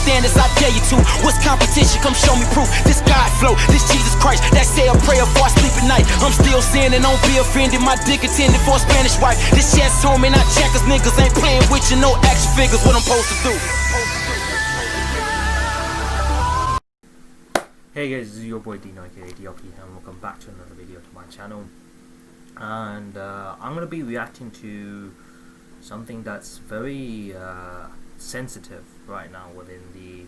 standards, I dare you to. What's competition? Come show me proof. This God flow, this Jesus Christ, that say a prayer before I sleep at night. I'm still sinning, don't be offended. My dick intended for a Spanish wife. This chest home and I checkers, niggas ain't playing with you, no action figures. What I'm supposed to do? Hey guys, this is your boy Dino aka Dioki, and welcome back to another video to my channel. And I'm going to be reacting to something that's very sensitive right now within the,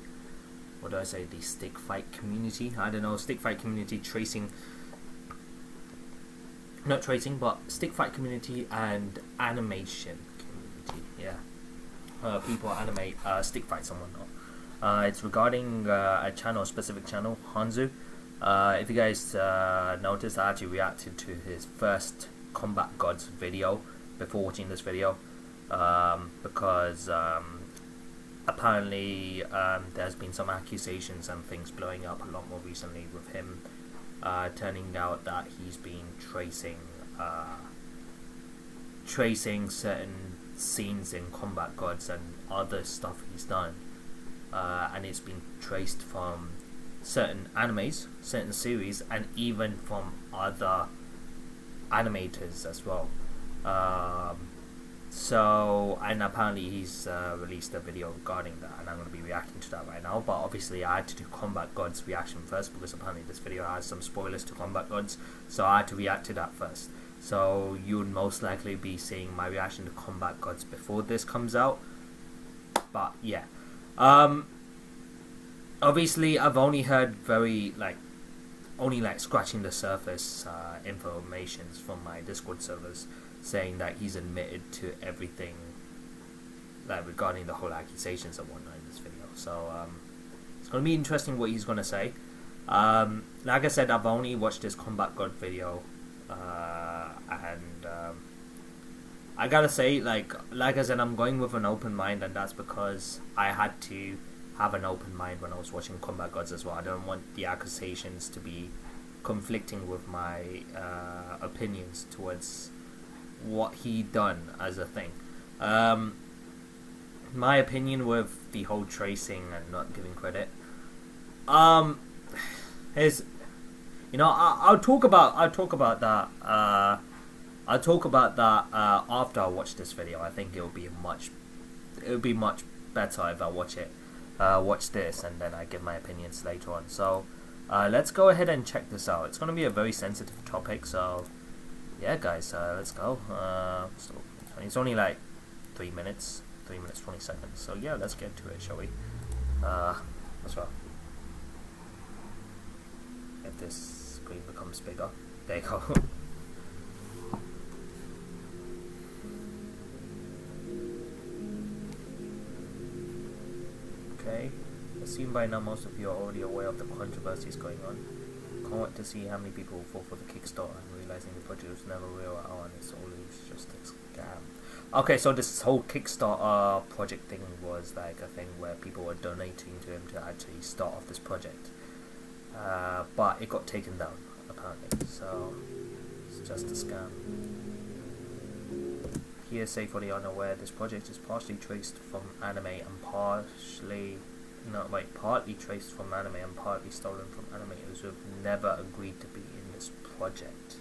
what do I say, the stick fight community. I don't know, stick fight community, not tracing, but stick fight community and animation community. Yeah, people animate stick fights and whatnot. It's regarding a specific channel, Jhanzou. If you guys noticed, I actually reacted to his first Combat Gods video before watching this video, because apparently there's been some accusations and things blowing up a lot more recently with him turning out that he's been tracing certain scenes in Combat Gods and other stuff he's done. And it's been traced from certain animes, certain series, and even from other animators as well. And apparently he's released a video regarding that, and I'm going to be reacting to that right now. But obviously I had to do Combat Gods reaction first, because apparently this video has some spoilers to Combat Gods, so I had to react to that first. So you would most likely be seeing my reaction to Combat Gods before this comes out. But yeah. Obviously I've only heard only scratching the surface informations from my Discord servers saying that he's admitted to everything regarding the whole accusations and whatnot in this video. So it's gonna be interesting what he's gonna say. Like I said, I've only watched this Combat God video, and I gotta say, like I said, I'm going with an open mind, and that's because I had to have an open mind when I was watching Combat Gods as well. I don't want the accusations to be conflicting with my opinions towards what he done as a thing. My opinion with the whole tracing and not giving credit is, you know, I'll talk about that after I watch this video. I think it would be much better if I watch this and then I give my opinions later on. So let's go ahead and check this out. It's going to be a very sensitive topic, so yeah guys, let's go. So it's only like 3 minutes 20 seconds, so yeah, let's get to it, shall we? Let's go. If this screen becomes bigger, there you go. Okay, assume by now most of you are already aware of the controversies going on. Can't wait to see how many people fall for the Kickstarter and realizing the project was never real at all and it's always just a scam. Okay, so this whole Kickstarter project thing was like a thing where people were donating to him to actually start off this project. But it got taken down, apparently, so it's just a scam. PSA for the unaware, this project is partially traced from anime and partly traced from anime and partly stolen from animators who have never agreed to be in this project.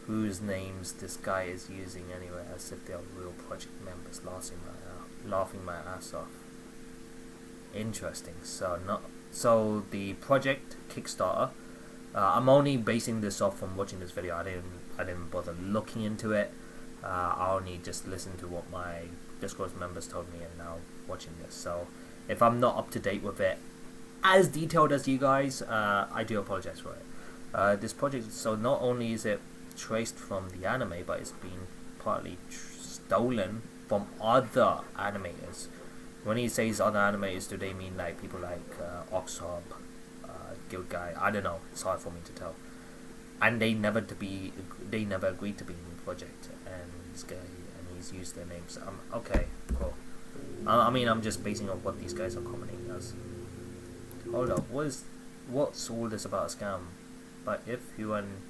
Whose names this guy is using anyway, as if they are real project members, laughing my ass off. Interesting. So the project Kickstarter, I'm only basing this off from watching this video. I didn't bother looking into it. I only just listened to what my Discord members told me and now watching this. So if I'm not up to date with it as detailed as you guys, I do apologize for it. This project, so not only is it traced from the anime, but it's been partly stolen from other animators. When he says other animators, do they mean like people like Oxhub, Guild Guy? I don't know, it's hard for me to tell. And they never agreed to be in the project, and this guy, and he's used their names. Okay, cool. I mean, I'm just basing on what these guys are commenting as. Hold up, what's all this about a scam? But if Huan,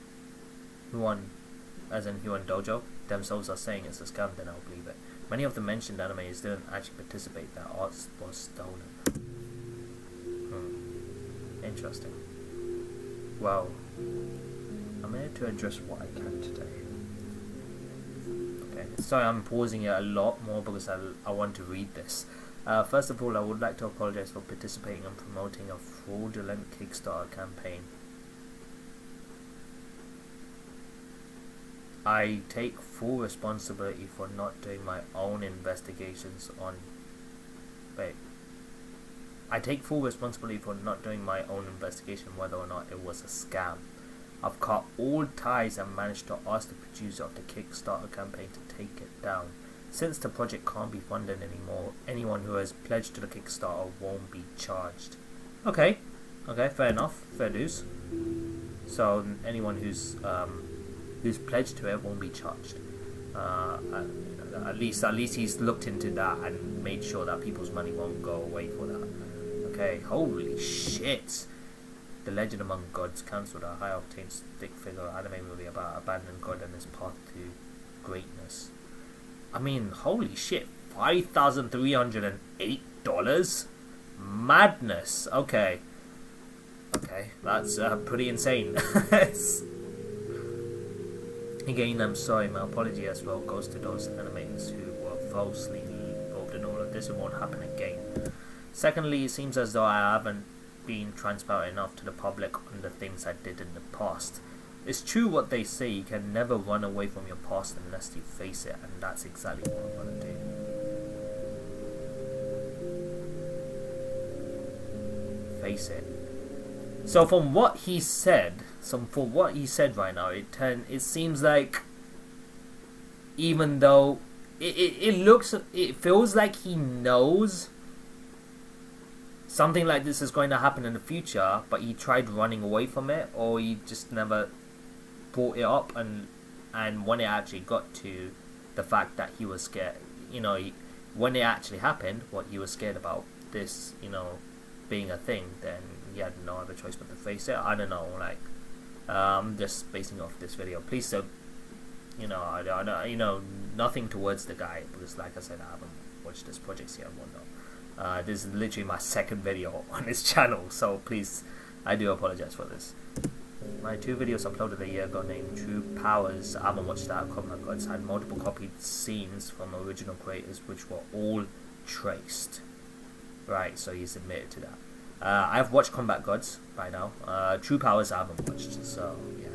as in Huan Dojo, themselves are saying it's a scam, then I'll believe it. Many of the mentioned animators didn't actually participate. Their art was stolen. Interesting. Well, I'm here to address what I can today. Okay, sorry I'm pausing it a lot more because I want to read this. First of all, I would like to apologize for participating and promoting a fraudulent Kickstarter campaign. I take full responsibility for not doing my own investigations on... Wait. I take full responsibility for not doing my own investigation whether or not it was a scam. I've cut all ties and managed to ask the producer of the Kickstarter campaign to take it down. Since the project can't be funded anymore, anyone who has pledged to the Kickstarter won't be charged. Okay, fair enough, fair dues. So anyone who's pledged to it won't be charged. At least he's looked into that and made sure that people's money won't go away for that. Okay, holy shit! The Legend Among Gods cancelled a high-octane stick figure anime movie about abandoned god and his path to greatness. I mean, holy shit, $5,308? Madness. Okay, that's pretty insane. Again, I'm sorry, my apology as well goes to those animators who were falsely involved in all of this. It won't happen again. Secondly, it seems as though I haven't been transparent enough to the public on the things I did in the past. It's true what they say, you can never run away from your past unless you face it, and that's exactly what I'm gonna do. Face it. So from what he said, right now, it seems like, even though it feels like he knows something like this is going to happen in the future, but he tried running away from it, or he just never brought it up, and when it actually got to the fact that he was scared, when it actually happened, what he was scared about, this, being a thing, then he had no other choice but to face it. I don't know, just basing off this video. Please don't, nothing towards the guy, because like I said, I haven't watched this project yet and whatnot. This is literally my second video on this channel, so please, I do apologize for this. My 2 videos uploaded a year ago named True Powers, I haven't watched that. Combat Gods had multiple copied scenes from original creators which were all traced. Right, so he's admitted to that. I've watched Combat Gods by now. True Powers I haven't watched, so yeah.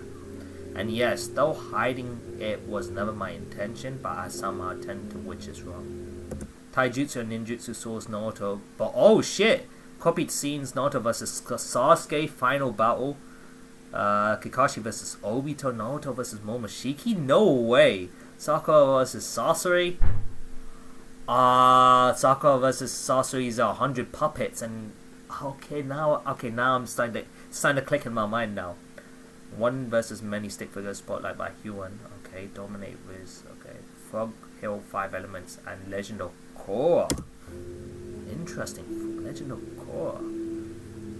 And yes, though hiding it was never my intention, but I somehow tend to which is wrong. Taijutsu and Ninjutsu Source Naruto, but oh shit! Copied scenes Naruto vs Sasuke final battle. Kakashi vs Obito, Naruto vs Momoshiki. No way! Sakura vs Sasori. Sakura vs Sasori's 100 puppets, and okay now I'm starting to click in my mind now. 1 versus many stick figures, spotlight by Huan. Okay, Dominate Wiz. Okay, Frog Hill 5 Elements and Legend of Korra. Interesting. Legend of Korra.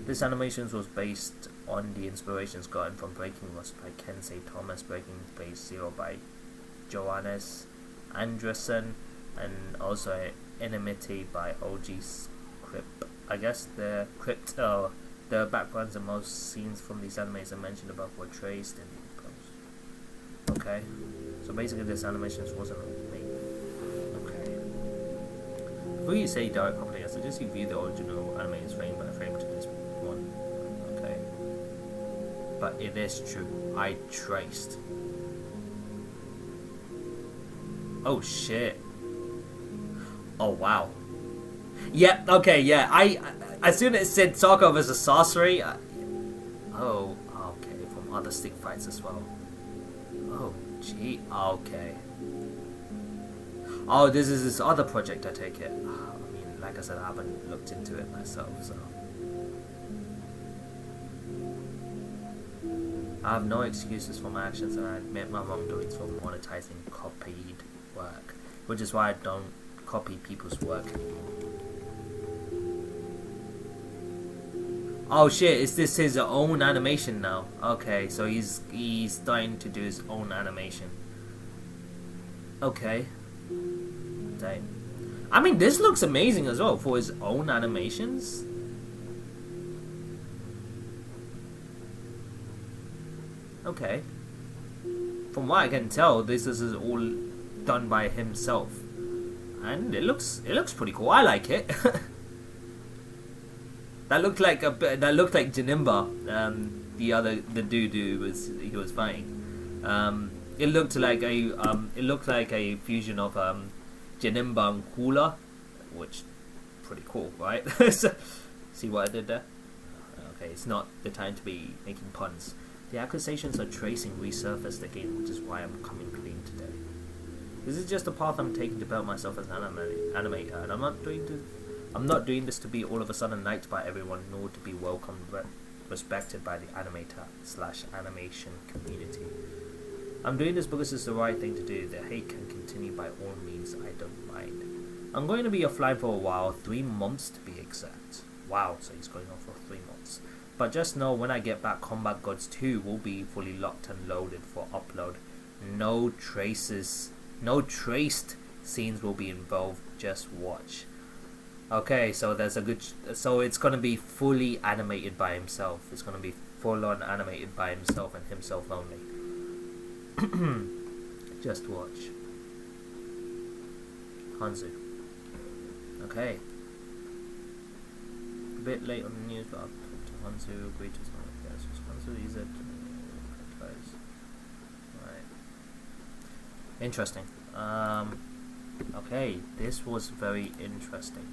This animation was based on the inspirations gotten from Breaking Rust by Kensei Thomas, Breaking Phase 0 by Johannes Andresen, and also Enmity by OG Script. I guess the backgrounds and most scenes from these animes I mentioned above were traced in the post. Okay, so basically this animation wasn't made. Okay. Before you say direct copy, I suggest you view the original animes frame by frame to this one. Okay. But it is true. I traced. Oh shit. Oh wow. Yep. Okay. Yeah. I as soon as it said Sakura vs Sasori. Oh. Okay. From other stick fights as well. Oh. Gee. Okay. Oh, this is this other project. I take it. I mean, like I said, I haven't looked into it myself, so. I have no excuses for my actions, and I admit my wrongdoings for monetizing copied work, which is why I don't copy people's work anymore. Oh shit, is this his own animation now? Okay, so he's starting to do his own animation. Okay. day. I mean, this looks amazing as well for his own animations. Okay. From what I can tell, this is all done by himself, and it looks pretty cool. I like it. That looked like Janimba, the dude he was fighting. It looked like a fusion of Janimba and Hula, which pretty cool, right? So, see what I did there? Okay, it's not the time to be making puns. The accusations of tracing resurfaced again, which is why I'm coming clean today. This is just the path I'm taking to build myself as an animator, and I'm not doing this to be all of a sudden liked by everyone, nor to be welcomed, respected by the animator/animation community. I'm doing this because it's the right thing to do. The hate can continue by all means, I don't mind. I'm going to be offline for a while, 3 months to be exact. Wow, so he's going on for 3 months. But just know when I get back, Combat Gods 2 will be fully locked and loaded for upload. No traced scenes will be involved, just watch. Okay, so so it's gonna be fully animated by himself. It's gonna be full on animated by himself and himself only. Just watch. Jhanzou. Okay. A bit late on the news, but I'll talk to Jhanzou, agreed to some of the Jhanzou, he's at right. Interesting. Okay, this was very interesting.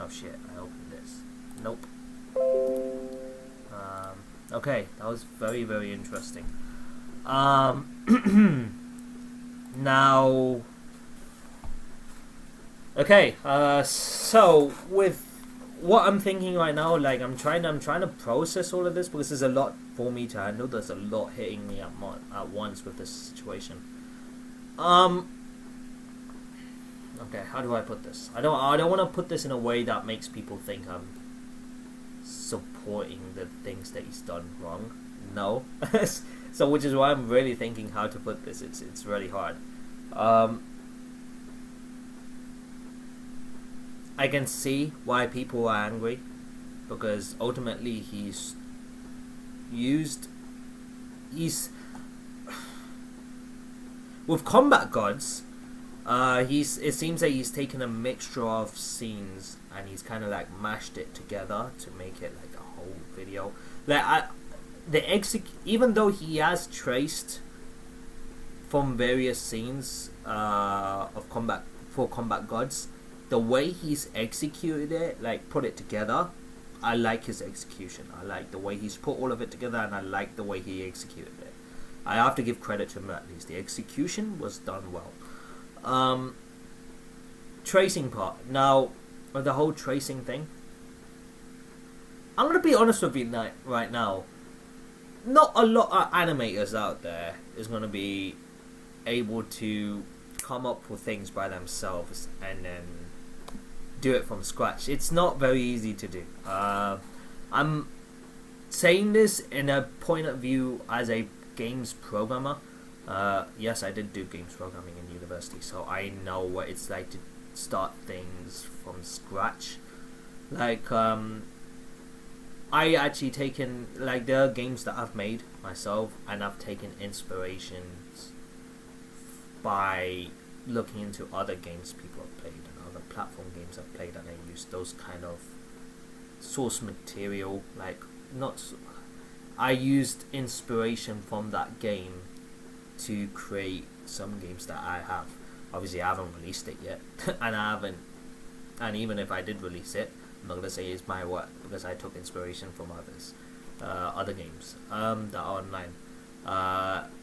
Oh shit, I opened this. Nope. Okay, that was very, very interesting. Now, okay, so with what I'm thinking right now, like I'm trying to process all of this because there's a lot for me to handle. There's a lot hitting me at once with this situation. Okay, how do I put this? I don't want to put this in a way that makes people think I'm supporting the things that he's done wrong. No. So which is why I'm really thinking how to put this. It's really hard. I can see why people are angry, because ultimately he's with Combat Gods. It seems that he's taken a mixture of scenes and he's kind of like mashed it together to make it like a whole video. Like even though he has traced from various scenes of Combat Gods, the way he's executed it, like put it together, I like his execution. I like the way he's put all of it together, and I like the way he executed it. I have to give credit to him at least. The execution was done well. Tracing part. Now, the whole tracing thing, I'm gonna be honest with you right now. Not a lot of animators out there is gonna be able to come up with things by themselves and then do it from scratch. It's not very easy to do. I'm saying this in a point of view as a games programmer. Yes, I did do games programming in university, so I know what it's like to start things from scratch. Like, I actually taken, like, there are games that I've made myself, and I've taken inspirations by looking into other games people have played and other platform games I've played, and I used those kind of source material, like, I used inspiration from that game to create some games that I have. Obviously I haven't released it yet, and even if I did release it, I'm not gonna say it's my work, because I took inspiration from other games that are online.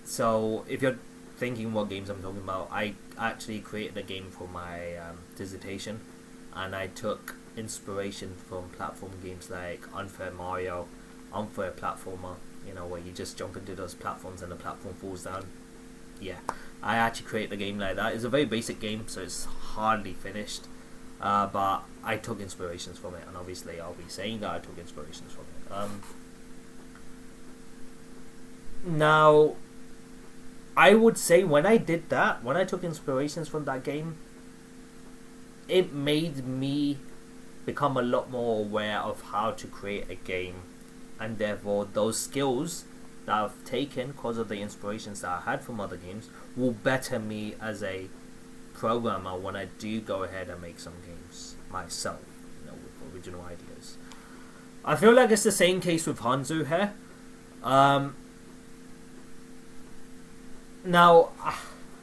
So if you're thinking what games I'm talking about, I actually created a game for my dissertation, and I took inspiration from platform games like Unfair Mario, Unfair Platformer, where you just jump into those platforms and the platform falls down. Yeah, I actually created a game like that. It's a very basic game, so it's hardly finished, but I took inspirations from it, and obviously I'll be saying that I took inspirations from it. Now, I would say when I did that, when I took inspirations from that game, it made me become a lot more aware of how to create a game, and therefore those skills that I've taken because of the inspirations that I had from other games will better me as a programmer when I do go ahead and make some games myself, with original ideas. I feel like it's the same case with Jhanzou here. Now,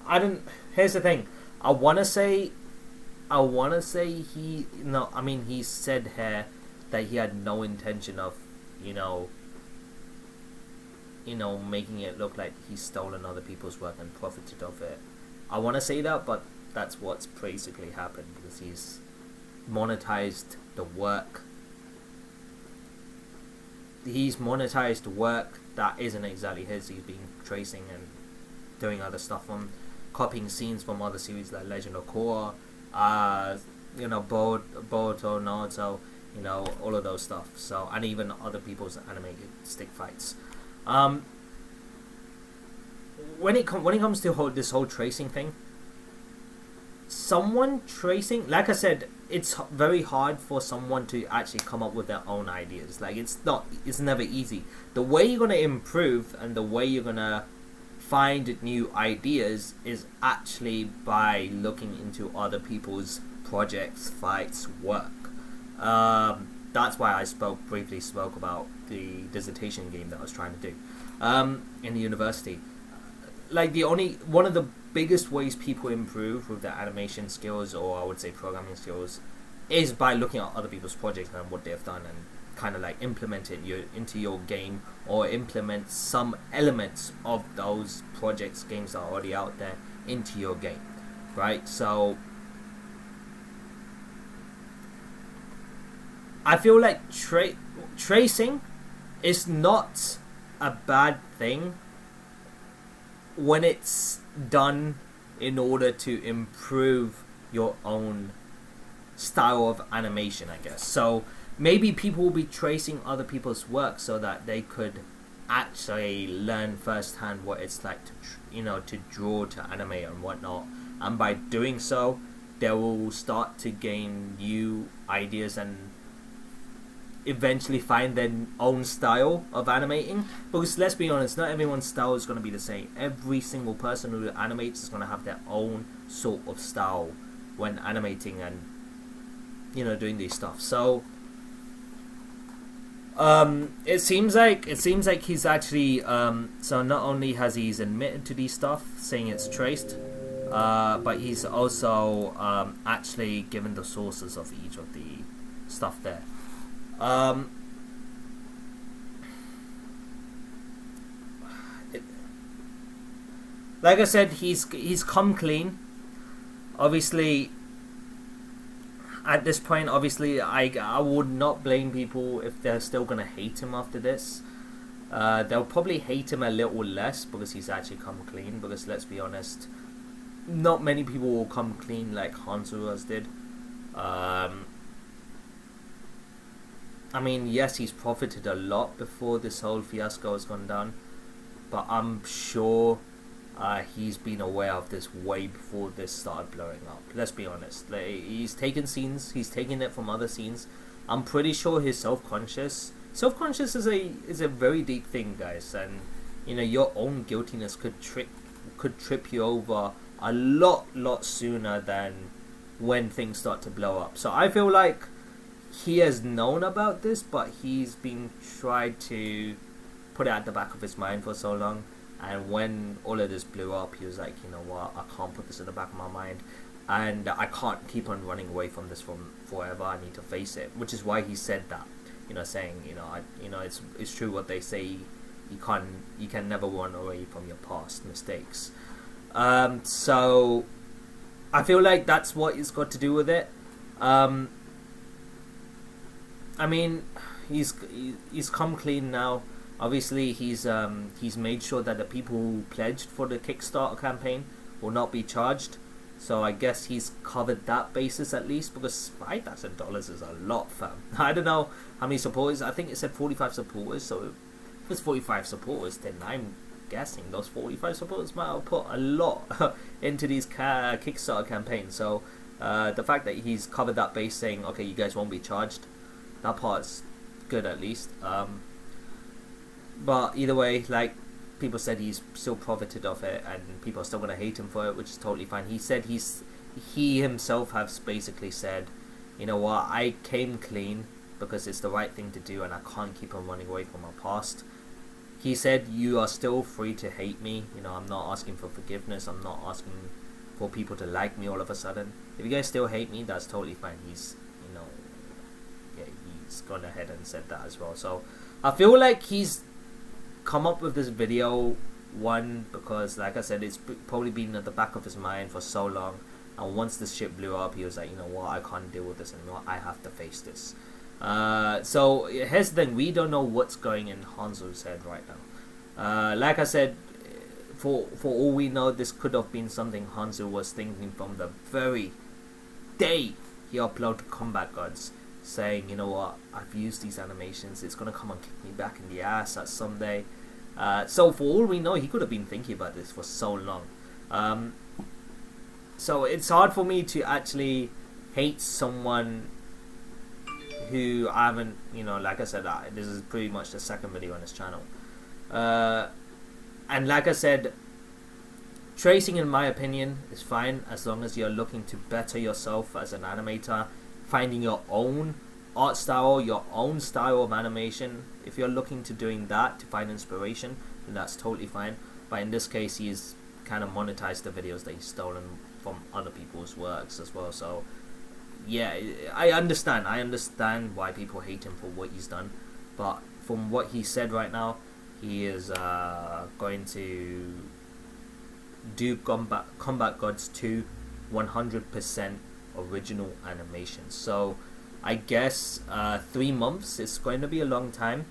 I don't. Here's the thing. I wanna say he. No, I mean he said here that he had no intention of, making it look like he's stolen other people's work and profited of it. I want to say that, but that's what's basically happened, because he's monetized the work. He's monetized work that isn't exactly his. He's been tracing and doing other stuff from copying scenes from other series like Legend of Korra, Boruto, Naruto, all of those stuff. So, and even other people's animated stick fights. When it comes to this whole tracing thing, someone tracing, like I said, it's very hard for someone to actually come up with their own ideas. Like, it's never easy. The way you're gonna improve and the way you're gonna find new ideas is actually by looking into other people's projects, fights, work. That's why I briefly spoke about the dissertation game that I was trying to do in the university. Like, one of the biggest ways people improve with their animation skills, or I would say programming skills, is by looking at other people's projects and what they've done, and kind of like implement it into your game, or implement some elements of those projects, games that are already out there, into your game, right? So I feel like tracing is not a bad thing when it's done in order to improve your own style of animation, I guess. So maybe people will be tracing other people's work so that they could actually learn firsthand what it's like to draw, to animate and whatnot, and by doing so they will start to gain new ideas and eventually find their own style of animating. Because let's be honest, not everyone's style is going to be the same. Every single person who animates is going to have their own sort of style when animating and doing these stuff. So it seems like he's actually so not only has he's admitted to these stuff, saying it's traced, but he's also actually given the sources of each of the stuff there. Like I said, he's come clean. Obviously, at this point, I would not blame people if they're still gonna hate him after this. They'll probably hate him a little less because he's actually come clean. Because let's be honest, not many people will come clean like Jhanzou did. I mean, yes, he's profited a lot before this whole fiasco has gone down, but I'm sure he's been aware of this way before this started blowing up. Let's be honest. Like, he's taken scenes, he's taken it from other scenes. I'm pretty sure he's self-conscious. Self-conscious is a very deep thing, guys, and your own guiltiness could trip you over a lot sooner than when things start to blow up. So I feel like he has known about this, but he's been tried to put it at the back of his mind for so long. And when all of this blew up, he was like, you know what, I can't put this in the back of my mind, and I can't keep on running away from this forever. I need to face it, which is why he said that. Saying, it's true what they say. You can never run away from your past mistakes. So I feel like that's what it's got to do with it. I mean, he's come clean now. Obviously, he's made sure that the people who pledged for the Kickstarter campaign will not be charged. So I guess he's covered that basis at least, because $5,000 is a lot, fam. I don't know how many supporters. I think it said 45 supporters. So if it's 45 supporters, then I'm guessing those 45 supporters might have put a lot into these Kickstarter campaigns. So The fact that he's covered that base saying, okay, you guys won't be charged, that part's good at least. But either way, like, people said he's still profited of it, and people are still going to hate him for it, which is totally fine. He said he himself has basically said, you know what, I came clean because it's the right thing to do, and I can't keep on running away from my past. He said, you are still free to hate me. You know, I'm not asking for forgiveness. I'm not asking for people to like me all of a sudden. If you guys still hate me, that's totally fine. He's, you know, yeah, he's gone ahead and said that as well. So I feel like he's come up with this video, one, because like I said, it's probably been at the back of his mind for so long, and once this shit blew up, he was like, you know what, I can't deal with this anymore, I have to face this. So here's the thing, we don't know what's going in Jhanzou's head right now. Like I said, for all we know, this could have been something Jhanzou was thinking from the very day he uploaded Combat Gods, saying, you know what, I've used these animations, it's gonna come and kick me back in the ass at someday. So for all we know, he could have been thinking about this for so long. So it's hard for me to actually hate someone who I haven't, you know, like I said, this is pretty much the second video on this channel. And like I said, tracing, in my opinion, is fine as long as you're looking to better yourself as an animator, finding your own art style, your own style of animation. If you're looking to doing that to find inspiration, then that's totally fine. But in this case, he's kind of monetized the videos that he's stolen from other people's works as well. So yeah, I understand why people hate him for what he's done, but from what he said right now, he is going to do Combat Gods 2 100% original animations. So I guess 3 months is going to be a long time,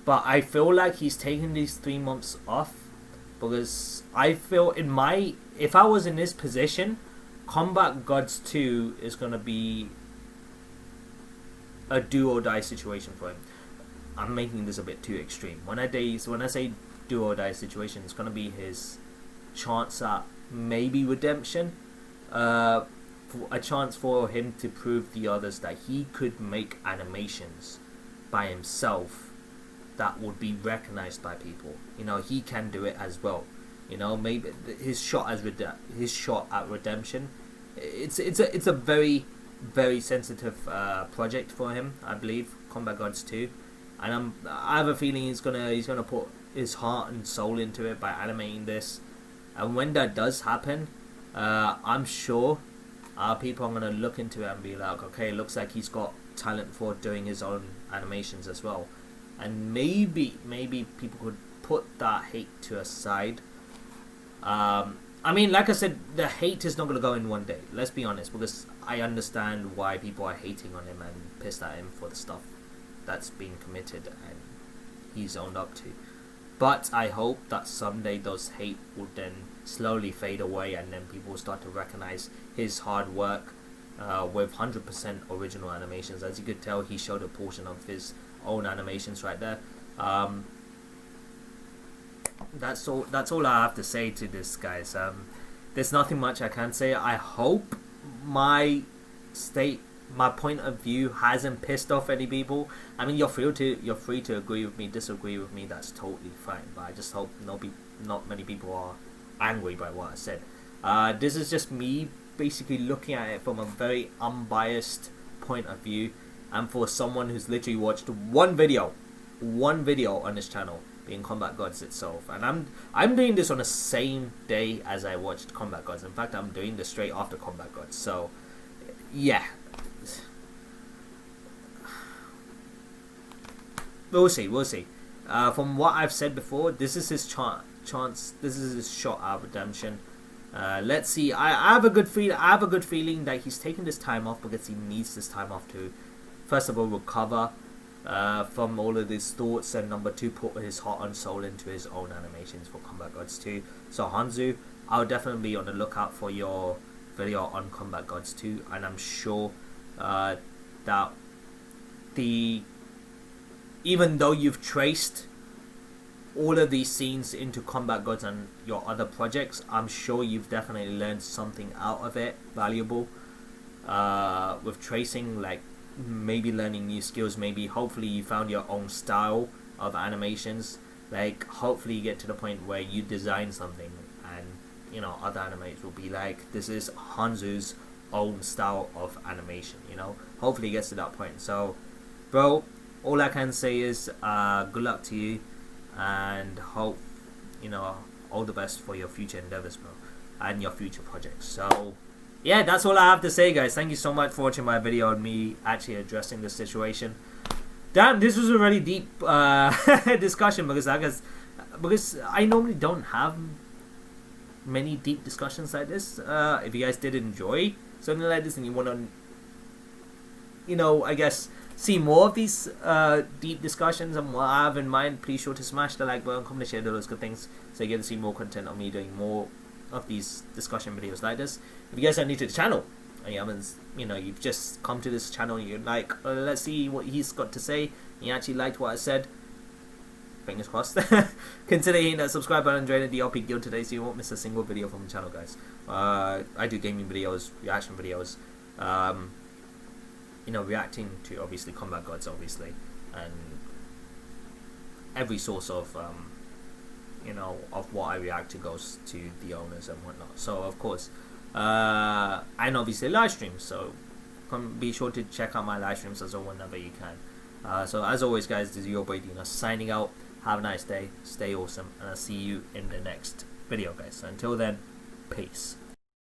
but I feel like he's taking these 3 months off because I feel if I was in this position, Combat Gods 2 is going to be a do or die situation for him. I'm making this a bit too extreme. When I say do or die situation, it's going to be his chance at maybe redemption, a chance for him to prove the others that he could make animations by himself that would be recognized by people. You know, he can do it as well. You know, maybe his shot at redemption. It's a very, very sensitive project for him, I believe, Combat Gods 2, and I have a feeling he's gonna put his heart and soul into it by animating this. And when that does happen, I'm sure people are gonna look into it and be like, okay, it looks like he's got talent for doing his own animations as well. And maybe people could put that hate to a side. I mean, like I said, the hate is not going to go in one day. Let's be honest, because I understand why people are hating on him and pissed at him for the stuff that's being committed and he's owned up to. But I hope that someday those hate will then slowly fade away, and then people will start to recognize his hard work with 100% original animations. As you could tell, he showed a portion of his own animations right there. That's all I have to say to this, guys. There's nothing much I can say. I hope my point of view hasn't pissed off any people. I mean, you're free to agree with me, disagree with me. That's totally fine. But I just hope not many people are angry by what I said. This is just me basically looking at it from a very unbiased point of view, and for someone who's literally watched one video on this channel, being Combat Gods itself. And I'm doing this on the same day as I watched Combat Gods. In fact, I'm doing this straight after Combat Gods. So yeah, we'll see. From what I've said before, this is his chance. This is his shot at redemption. Let's see. I have a good feeling that he's taking this time off because he needs this time off to, first of all, recover from all of these thoughts, and number two, put his heart and soul into his own animations for Combat Gods 2. So Jhanzou, I'll definitely be on the lookout for your video on Combat Gods 2, and I'm sure that even though you've traced all of these scenes into Combat Gods and your other projects, I'm sure you've definitely learned something out of it, valuable. with tracing, like maybe learning new skills, maybe hopefully you found your own style of animations. Like hopefully you get to the point where you design something and you know other animators will be like, this is Jhanzou's own style of animation, you know. Hopefully it gets to that point. So bro, all I can say is good luck to you, and hope, you know, all the best for your future endeavors, bro, and your future projects. So yeah, that's all I have to say, guys. Thank you so much for watching my video on me actually addressing this situation. Damn, this was a really deep discussion, because I normally don't have many deep discussions like this. If you guys did enjoy something like this and you want to, you know, I guess see more of these deep discussions and what I have in mind, please sure to smash the like button, comment, share those good things, so you get to see more content of me doing more of these discussion videos like this. If you guys are new to the channel and you haven't, you know, you've just come to this channel and you're like, let's see what he's got to say, and you actually liked what I said, fingers crossed, consider hitting that subscribe button and join the DLP guild today so you won't miss a single video from the channel, guys. I do gaming videos, reaction videos, you know, reacting to obviously combat gods, obviously, and every source of you know, of what I react to goes to the owners and whatnot. So of course, and obviously live streams, so be sure to check out my live streams as well whenever you can. So as always, guys, this is your boy Dino signing out. Have a nice day, stay awesome, and I'll see you in the next video, guys. So until then, peace.